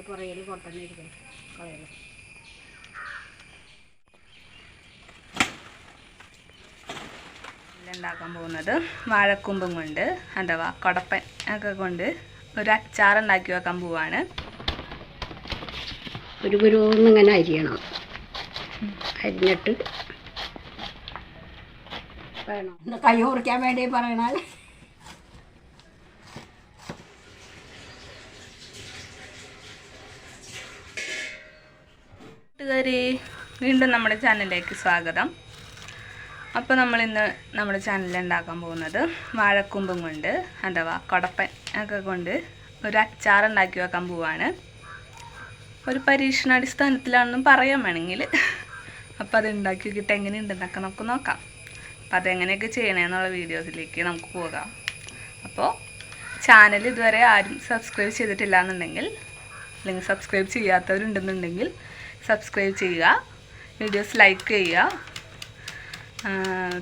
പുറകിൽ കൊട്ടന്നിരിക്കും കളയണം. ഉണ്ടാക്കാൻ പോകുന്നത് വാഴക്കൂമ്പും കൊണ്ട് അഥവാ കൊടപ്പൻ ഒക്കെ കൊണ്ട് ഒരു അച്ചാർ ഉണ്ടാക്കി വെക്കാൻ പോവാണ്. ഒരു ഇങ്ങനെ അരിയണം. അരിഞ്ഞിട്ട് വേണം കൈ മുറിക്കാൻ വേണ്ടി പറയണാൽ കൂട്ടുകാരെ, വീണ്ടും നമ്മുടെ ചാനലിലേക്ക് സ്വാഗതം. അപ്പോൾ നമ്മളിന്ന് നമ്മുടെ ചാനലിൽ ഉണ്ടാക്കാൻ പോകുന്നത് വാഴക്കൂമ്പും കൊണ്ട് അഥവാ കൊടപ്പൻ ഒക്കെ കൊണ്ട് ഒരു അച്ചാർ ഉണ്ടാക്കി വെക്കാൻ പോവാണ്. ഒരു പരീക്ഷണാടിസ്ഥാനത്തിലാണെന്നും പറയാൻ വേണമെങ്കിൽ. അപ്പോൾ അത് ഉണ്ടാക്കി വെക്കിട്ട് എങ്ങനെയുണ്ടെന്നൊക്കെ നമുക്ക് നോക്കാം. അപ്പോൾ അതെങ്ങനെയൊക്കെ ചെയ്യണമെന്നുള്ള വീഡിയോസിലേക്ക് നമുക്ക് പോകാം. അപ്പോൾ ചാനൽ ഇതുവരെ ആരും സബ്സ്ക്രൈബ് ചെയ്തിട്ടില്ല എന്നുണ്ടെങ്കിൽ, അല്ലെങ്കിൽ സബ്സ്ക്രൈബ് ചെയ്യാത്തവരുണ്ടെന്നുണ്ടെങ്കിൽ സബ്സ്ക്രൈബ് ചെയ്യുക, വീഡിയോസ് ലൈക്ക് ചെയ്യുക,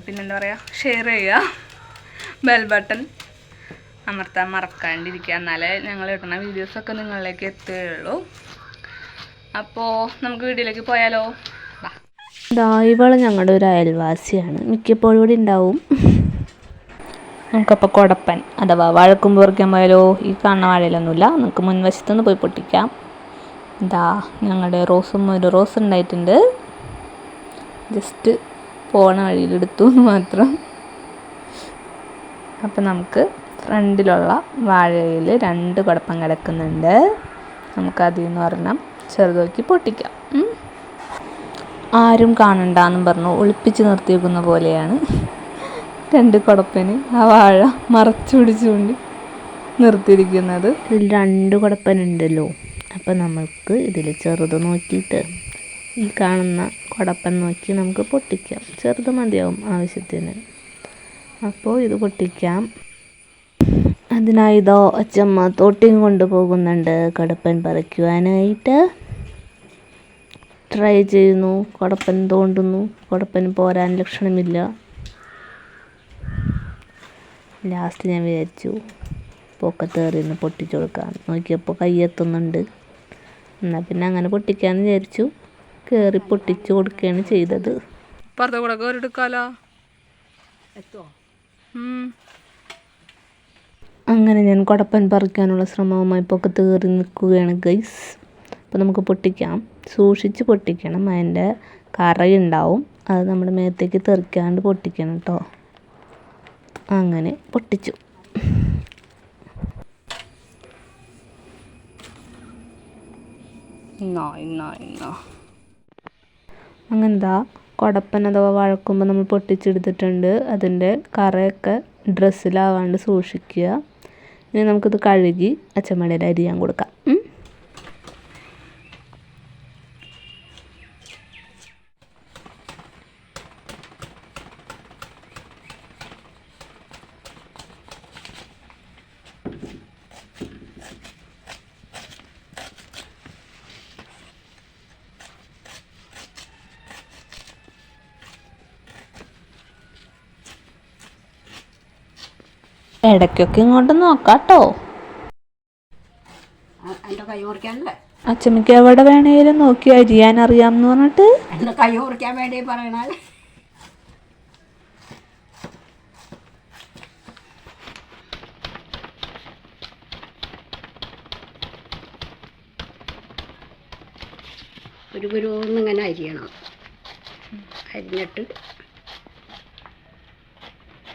പിന്നെന്താ പറയുക, ഷെയർ ചെയ്യുക, ബെൽ ബട്ടൺ അമർത്താൻ മറക്കാണ്ടിരിക്കുക. എന്നാലേ ഞങ്ങൾ ഇടുന്ന വീഡിയോസൊക്കെ നിങ്ങളിലേക്ക് എത്തുകയുള്ളൂ. അപ്പോൾ നമുക്ക് വീഡിയോയിലേക്ക് പോയാലോ? ഇവൾ ഞങ്ങളുടെ ഒരു അയൽവാസിയാണ്, മിക്കപ്പോഴും ഇവിടെ ഉണ്ടാവും. നമുക്കപ്പോൾ കൊടപ്പൻ അഥവാ വാഴക്കൂമ്പ് പറിക്കാൻ പോയാലോ? ഈ കാണുന്ന വാഴയിലൊന്നുമില്ല, നമുക്ക് മുൻവശത്തുനിന്ന് പോയി പൊട്ടിക്കാം. ഞങ്ങളുടെ ഒരു റോസ് ഉണ്ടായിട്ടുണ്ട്. ജസ്റ്റ് പോണ വഴിയിലെടുത്തു എന്ന് മാത്രം. അപ്പം നമുക്ക് ഫ്രണ്ടിലുള്ള വാഴയിൽ 2 കൊടപ്പൻ കിടക്കുന്നുണ്ട്. നമുക്കതിൽ നിന്ന് ഒരെണ്ണം ചെറുതാക്കി പൊട്ടിക്കാം. ആരും കാണണ്ടെന്നും പറഞ്ഞു ഒളിപ്പിച്ച് നിർത്തി വെക്കുന്ന പോലെയാണ് 2 കൊടപ്പന് ആ വാഴ മറച്ചു പിടിച്ചുകൊണ്ട് നിർത്തിയിരിക്കുന്നത്. ഇതിൽ 2 കൊടപ്പനുണ്ടല്ലോ. അപ്പം നമുക്ക് ഇതിൽ ചെറുത് നോക്കിയിട്ട് ഈ കാണുന്ന കൊടപ്പൻ നോക്കി നമുക്ക് പൊട്ടിക്കാം. ചെറുത് മതിയാവും ആവശ്യത്തിന്. അപ്പോൾ ഇത് പൊട്ടിക്കാം. അതിനായിതോ അച്ചമ്മ തോട്ടിയും കൊണ്ടുപോകുന്നുണ്ട് കൊടപ്പൻ പറിക്കുവാനായിട്ട്. ട്രൈ ചെയ്യുന്നു, കൊടപ്പൻ തോണ്ടുന്നു. കൊടപ്പൻ പോരാൻ ലക്ഷണമില്ല. ലാസ്റ്റ് ഞാൻ വിചാരിച്ചു പൊക്കത്തേറിന്ന് പൊട്ടിച്ചു കൊടുക്കാം. നോക്കിയപ്പോൾ കയ്യെത്തുന്നുണ്ട്. എന്നാൽ പിന്നെ അങ്ങനെ പൊട്ടിക്കാമെന്ന് വിചാരിച്ചു. കയറി പൊട്ടിച്ചു കൊടുക്കുകയാണ് ചെയ്തത്. അങ്ങനെ ഞാൻ കൊടപ്പൻ പറിക്കാനുള്ള ശ്രമവുമായി പൊക്കത്ത് കയറി നിൽക്കുകയാണ് ഗൈസ്. അപ്പോൾ നമുക്ക് പൊട്ടിക്കാം. സൂക്ഷിച്ച് പൊട്ടിക്കണം, അതിൻ്റെ കറയുണ്ടാവും. അത് നമ്മുടെ മേത്തേക്ക് തെറിക്കാണ്ട് പൊട്ടിക്കണം കേട്ടോ. അങ്ങനെ പൊട്ടിച്ചു. അങ്ങനെന്താ കൊടപ്പൻ അഥവാ വാഴക്കൂമ്പ് നമ്മൾ പൊട്ടിച്ചെടുത്തിട്ടുണ്ട്. അതിൻ്റെ കറയൊക്കെ ഡ്രസ്സിലാവാണ്ട് സൂക്ഷിക്കുക. ഇനി നമുക്കിത് കഴുകി അച്ചമ്മയുടെ അരിയാൻ കൊടുക്കാം. ഇടയ്ക്കൊക്കെ ഇങ്ങോട്ട് നോക്കാട്ടോ. കൈ മുറിക്കാനല്ലേ അച്ചമ്മയ്ക്ക് എവിടെ വേണേലും നോക്കി അരിയാൻ അറിയാമെന്ന് പറഞ്ഞിട്ട് കൈ മുറിക്കാൻ വേണ്ടി പറയണാൽ ഒരു ഇങ്ങനെ അരിയണം. അരിഞ്ഞിട്ട്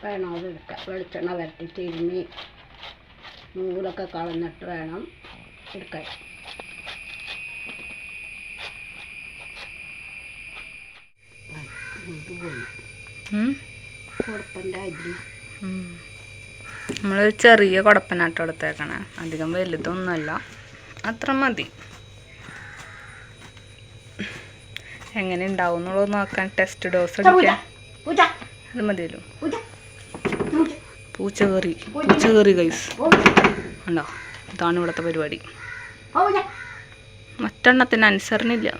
വേണം അത് എടുക്കാം. വെളിച്ചെണ്ണ വരട്ടി തിരുമ്മി നൂലൊക്കെ കളഞ്ഞിട്ട് വേണം എടുക്കാൻ. കൊടപ്പൻ്റെ അരി നമ്മളൊരു ചെറിയ കൊടപ്പനാട്ടോ എടുത്തേക്കണേ, അധികം വലുതൊന്നുമല്ല, അത്ര മതി. എങ്ങനെ ഉണ്ടാവും എന്നുള്ളത് നോക്കാൻ ടെസ്റ്റ് ഡോസ് എടുക്കാൻ അത് മതിയല്ലോ. പൂച്ച കയറി ഗൈസ് ഉണ്ടോ? ഇതാണ് ഇവിടുത്തെ പരിപാടി. മറ്റെണ്ണത്തിന് അനുസരണയില്ല.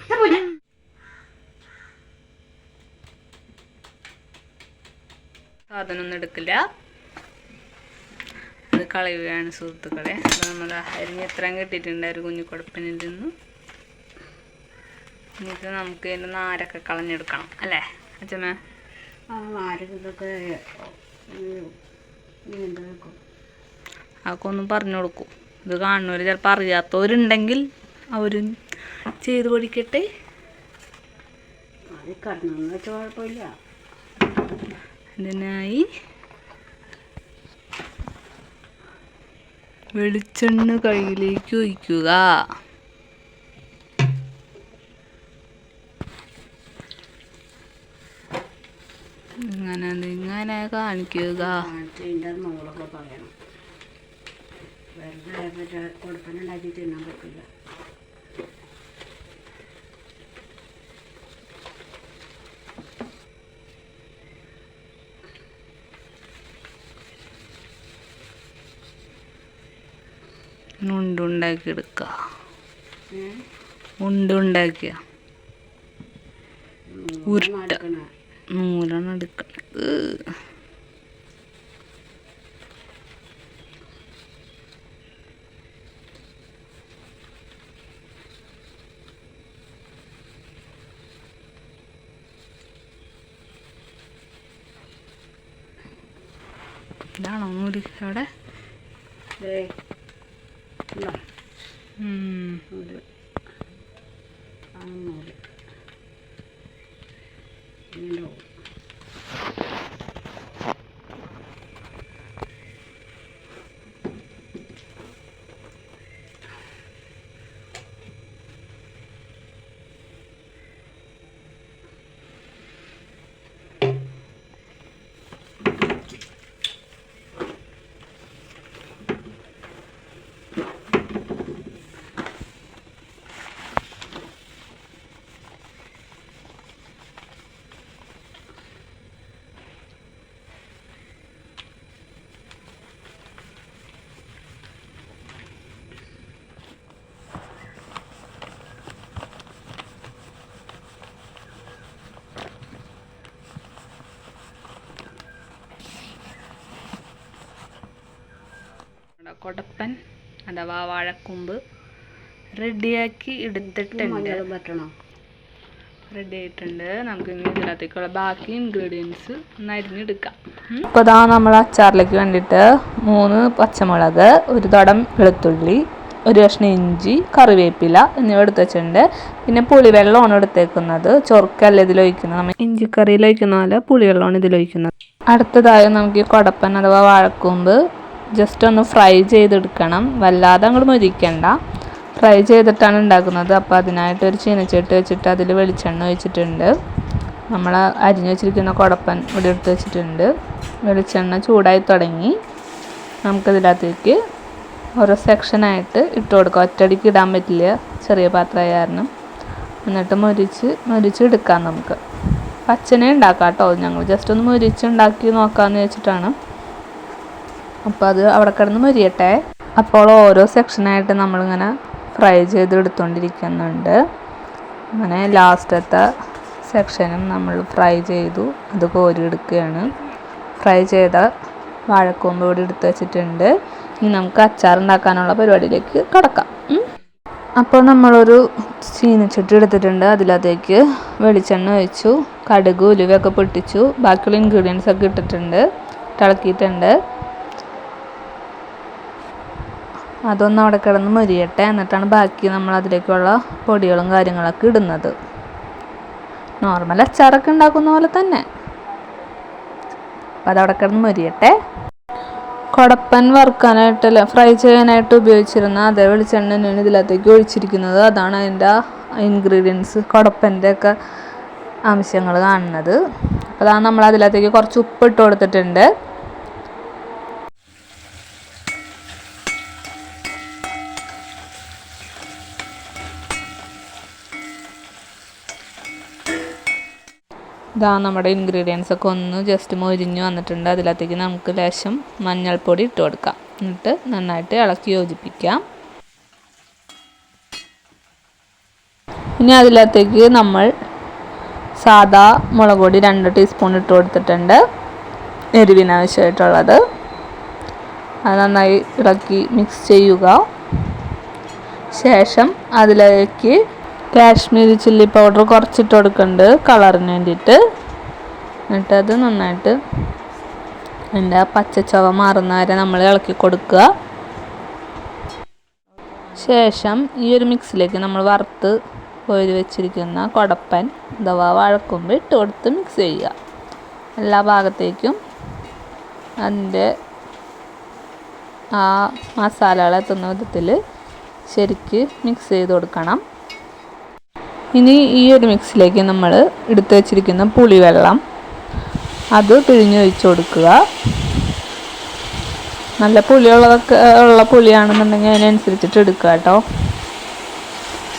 സാധനമൊന്നും എടുക്കില്ല. അത് കളയുകയാണ് സുഹൃത്തുക്കളെ. അപ്പോൾ നമ്മൾ അരിഞ്ഞ് എത്രയും കിട്ടിയിട്ടുണ്ട് ഒരു കുഞ്ഞു കുടപ്പനിൽ നിന്ന്. ഇത് നമുക്ക് ഇതിൻ്റെ നാരൊക്കെ കളഞ്ഞെടുക്കണം അല്ലേ അച്ഛമ്മ? ആ നാരൊക്കെ ഇതൊക്കെ അതൊക്കെ ഒന്ന് പറഞ്ഞു കൊടുക്കും. ഇത് കാണുന്നവർ ചിലപ്പോൾ അറിയാത്തവരുണ്ടെങ്കിൽ അവർ ചെയ്ത് പഠിക്കട്ടെ. അത് കടന്നു വെച്ചാൽ കുഴപ്പമില്ല. ഇതിനായി വെളിച്ചെണ്ണ കയ്യിലേക്ക് ഒഴിക്കുക. ഇങ്ങനെ കാണിക്കുക. ഇതിൻ്റെ മുകളൊക്കെ പറയണം. വെറുതെ കൊടുപ്പനുണ്ടാക്കി തിന്നാൻ പറ്റില്ല. ഉണ്ടുണ്ടാക്കിയെടുക്കുക. ഉണ്ടുണ്ടാക്കിയ ഉരുട്ട നൂലാണ് എടുക്കണത്. ഇതാണോ നൂല് അവിടെ? കൊടപ്പൻ അഥവാ വാഴക്കൂമ്പ് റെഡിയാക്കി എടുത്തിട്ടുണ്ട്. റെഡി ആയിട്ടുണ്ട്. നമുക്ക് ഇനി ഇതിനകത്തേക്കുള്ള ബാക്കി ഇൻഗ്രീഡിയൻസ് ഒന്ന് അരിഞ്ഞെടുക്കാം. അപ്പോൾ ഇതാ നമ്മൾ അച്ചാറിലേക്ക് വേണ്ടിയിട്ട് 3 പച്ചമുളക്, ഒരു തുടം വെളുത്തുള്ളി, ഒരു കഷ്ണം ഇഞ്ചി, കറിവേപ്പില എന്നിവ എടുത്ത് വെച്ചിട്ടുണ്ട്. പിന്നെ പുളിവെള്ളമാണ് എടുത്തേക്കുന്നത്. ചൊറുക്കല്ല ഇതിലൊഴിക്കുന്നത്. നമ്മൾ ഇഞ്ചിക്കറിയിൽ ഒഴിക്കുന്ന പോലെ പുളിവെള്ളമാണ് ഇതിലൊഴിക്കുന്നത്. അടുത്തതായി നമുക്ക് ഈ കൊടപ്പൻ അഥവാ വാഴക്കൂമ്പ് ജസ്റ്റ് ഒന്ന് ഫ്രൈ ചെയ്തെടുക്കണം. വല്ലാതെ അങ്ങോട്ട് മൊരിക്കണ്ട. ഫ്രൈ ചെയ്തിട്ടാണ് ഉണ്ടാക്കുന്നത്. അപ്പോൾ അതിനായിട്ട് ഒരു ചീനച്ചട്ടി വെച്ചിട്ട് അതിൽ വെളിച്ചെണ്ണ ഒഴിച്ചിട്ടുണ്ട്. നമ്മൾ അരിഞ്ഞു വെച്ചിരിക്കുന്ന കൊടപ്പൻ ഇവിടെ എടുത്ത് വെച്ചിട്ടുണ്ട്. വെളിച്ചെണ്ണ ചൂടായി തുടങ്ങി. നമുക്കതിനകത്തേക്ക് ഓരോ സെക്ഷനായിട്ട് ഇട്ട് കൊടുക്കാം. ഒറ്റയടിക്ക് ഇടാൻ പറ്റില്ല, ചെറിയ പാത്രമായ കാരണം. എന്നിട്ട് മൊരിച്ച് എടുക്കാം. നമുക്ക് പച്ചനെ ഉണ്ടാക്കാം കേട്ടോ. ഞങ്ങൾ ജസ്റ്റ് ഒന്ന് മൊരിച്ചുണ്ടാക്കി നോക്കാമെന്ന് വെച്ചിട്ടാണ്. അപ്പോൾ അത് അവിടെ കിടന്ന് മൊരിയട്ടെ. അപ്പോൾ ഓരോ സെക്ഷനായിട്ട് നമ്മളിങ്ങനെ ഫ്രൈ ചെയ്ത് എടുത്തുകൊണ്ടിരിക്കുന്നുണ്ട്. അങ്ങനെ ലാസ്റ്റത്തെ സെക്ഷനും നമ്മൾ ഫ്രൈ ചെയ്തു. അത് കോരി എടുക്കുകയാണ്. ഫ്രൈ ചെയ്ത വാഴക്കൂമ്പ് ഇവിടെ എടുത്ത് വെച്ചിട്ടുണ്ട്. ഇനി നമുക്ക് അച്ചാർ ഉണ്ടാക്കാനുള്ള പരിപാടിയിലേക്ക് കടക്കാം. അപ്പോൾ നമ്മളൊരു ചീനച്ചട്ടി എടുത്തിട്ടുണ്ട്. അതിലത്തേക്ക് വെളിച്ചെണ്ണ ഒഴിച്ചു, കടുക് ഉലുവയൊക്കെ പൊട്ടിച്ചു, ബാക്കിയുള്ള ഇൻഗ്രീഡിയൻസ് ഒക്കെ ഇട്ടിട്ടുണ്ട്, ഇളക്കിയിട്ടുണ്ട്. അതൊന്ന് അവിടെ കിടന്ന് മൊരിയട്ടെ. എന്നിട്ടാണ് ബാക്കി നമ്മൾ അതിലേക്കുള്ള പൊടികളും കാര്യങ്ങളൊക്കെ ഇടുന്നത്. നോർമൽ അച്ചാറൊക്കെ ഉണ്ടാക്കുന്ന പോലെ തന്നെ. അപ്പോൾ അതവിടെ കിടന്ന് മൊരിയട്ടെ. കൊടപ്പൻ വറുക്കാനായിട്ട് ഫ്രൈ ചെയ്യാനായിട്ട് ഉപയോഗിച്ചിരുന്ന അതേ വെളിച്ചെണ്ണ തന്നെയാണ് ഇതിലത്തേക്ക് ഒഴിച്ചിരിക്കുന്നത്. അതാണ് അതിൻ്റെ ഇൻഗ്രീഡിയൻസ്, കൊടപ്പൻ്റെ ഒക്കെ അംശങ്ങൾ കാണുന്നത്. അപ്പോൾ അതാണ് നമ്മൾ അതിലത്തേക്ക് കുറച്ച് ഉപ്പ് ഇട്ട് കൊടുത്തിട്ടുണ്ട്. ഇതാ നമ്മുടെ ഇൻഗ്രീഡിയൻസ് ഒക്കെ ഒന്ന് ജസ്റ്റ് മൊരിഞ്ഞ് വന്നിട്ടുണ്ട്. അതിലത്തേക്ക് നമുക്ക് ലേശം മഞ്ഞൾപ്പൊടി ഇട്ട് കൊടുക്കാം. എന്നിട്ട് നന്നായിട്ട് ഇളക്കി യോജിപ്പിക്കാം. ഇനി അതിലത്തേക്ക് നമ്മൾ സാദാ മുളക് പൊടി 2 ടീസ്പൂൺ ഇട്ട് കൊടുത്തിട്ടുണ്ട്, എരിവിനാവശ്യമായിട്ടുള്ളത്. അത് നന്നായി ഇളക്കി മിക്സ് ചെയ്യുക. ശേഷം അതിലേക്ക് കാശ്മീരി ചില്ലി പൗഡർ കുറച്ചിട്ട് കൊടുക്കുന്നുണ്ട് കളറിന് വേണ്ടിയിട്ട്. എന്നിട്ട് അത് നന്നായിട്ട് അതിൻ്റെ ആ പച്ചച്ചവ മാറുന്ന വരെ നമ്മൾ ഇളക്കി കൊടുക്കുക. ശേഷം ഈ ഒരു മിക്സിലേക്ക് നമ്മൾ വറുത്ത് കോരി വെച്ചിരിക്കുന്ന കുടപ്പൻ അഥവാ വാഴക്കൂമ്പ് ഇട്ട് കൊടുത്ത് മിക്സ് ചെയ്യുക. എല്ലാ ഭാഗത്തേക്കും അതിൻ്റെ ആ മസാലകൾ എത്തുന്ന വിധത്തിൽ ശരിക്ക് മിക്സ് ചെയ്ത് കൊടുക്കണം. ഇനി ഈ ഒരു മിക്സിലേക്ക് നമ്മൾ എടുത്തു വച്ചിരിക്കുന്ന പുളിവെള്ളം അത് പിഴിഞ്ഞൊഴിച്ച് കൊടുക്കുക. നല്ല പുളിയുള്ളതൊക്കെ ഉള്ള പുളിയാണെന്നുണ്ടെങ്കിൽ അതിനനുസരിച്ചിട്ട് എടുക്കുക കേട്ടോ.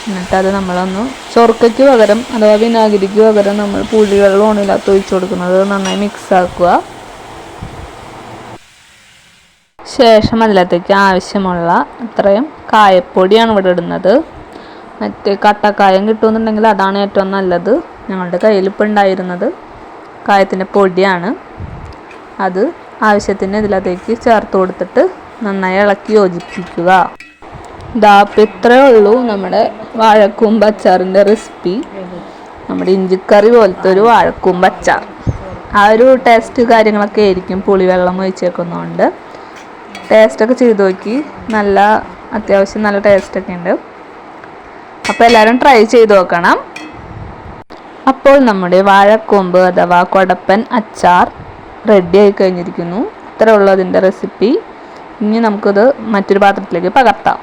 എന്നിട്ടത് നമ്മളൊന്ന് ചൊറുക്കയ്ക്ക് പകരം അഥവാ വിനാഗിരിക്ക് പകരം നമ്മൾ പുളിവെള്ളമാണ് ഇതിനകത്ത് ഒഴിച്ച് കൊടുക്കുന്നത്. നന്നായി മിക്സ് ആക്കുക. ശേഷം അതിലത്തേക്ക് ആവശ്യമുള്ള അത്രയും കായപ്പൊടിയാണ് ഇവിടെ ഇടുന്നത്. മറ്റേ കട്ടക്കായം കിട്ടുമെന്നുണ്ടെങ്കിൽ അതാണ് ഏറ്റവും നല്ലത്. ഞങ്ങളുടെ കയ്യിലിപ്പോൾ ഉണ്ടായിരുന്നത് കായത്തിൻ്റെ പൊടിയാണ്. അത് ആവശ്യത്തിന് ഇതിലത്തേക്ക് ചേർത്ത് കൊടുത്തിട്ട് നന്നായി ഇളക്കി യോജിപ്പിക്കുക. ഇപ്പം ഇത്രയേ ഉള്ളൂ നമ്മുടെ വാഴക്കൂമ്പ് അച്ചാറിൻ്റെ റെസിപ്പി. നമ്മുടെ ഇഞ്ചിക്കറി പോലത്തെ ഒരു വാഴക്കൂമ്പ് അച്ചാർ. ആ ഒരു ടേസ്റ്റ് കാര്യങ്ങളൊക്കെ ആയിരിക്കും പുളിവെള്ളം ഒഴിച്ചേക്കുന്നതുകൊണ്ട്. ടേസ്റ്റൊക്കെ ചെയ്ത് നോക്കി, നല്ല അത്യാവശ്യം നല്ല ടേസ്റ്റൊക്കെ ഉണ്ട്. അപ്പോൾ എല്ലാവരും ട്രൈ ചെയ്ത് നോക്കണം. അപ്പോൾ നമ്മുടെ വാഴക്കൂമ്പ് അഥവാ കുടപ്പൻ അച്ചാർ റെഡി ആയി കഴിഞ്ഞിരിക്കുന്നു. ഇത്രയേ ഉള്ളൂ അതിൻ്റെ റെസിപ്പി. ഇനി നമുക്കിത് മറ്റൊരു പാത്രത്തിലേക്ക് പകർത്താം.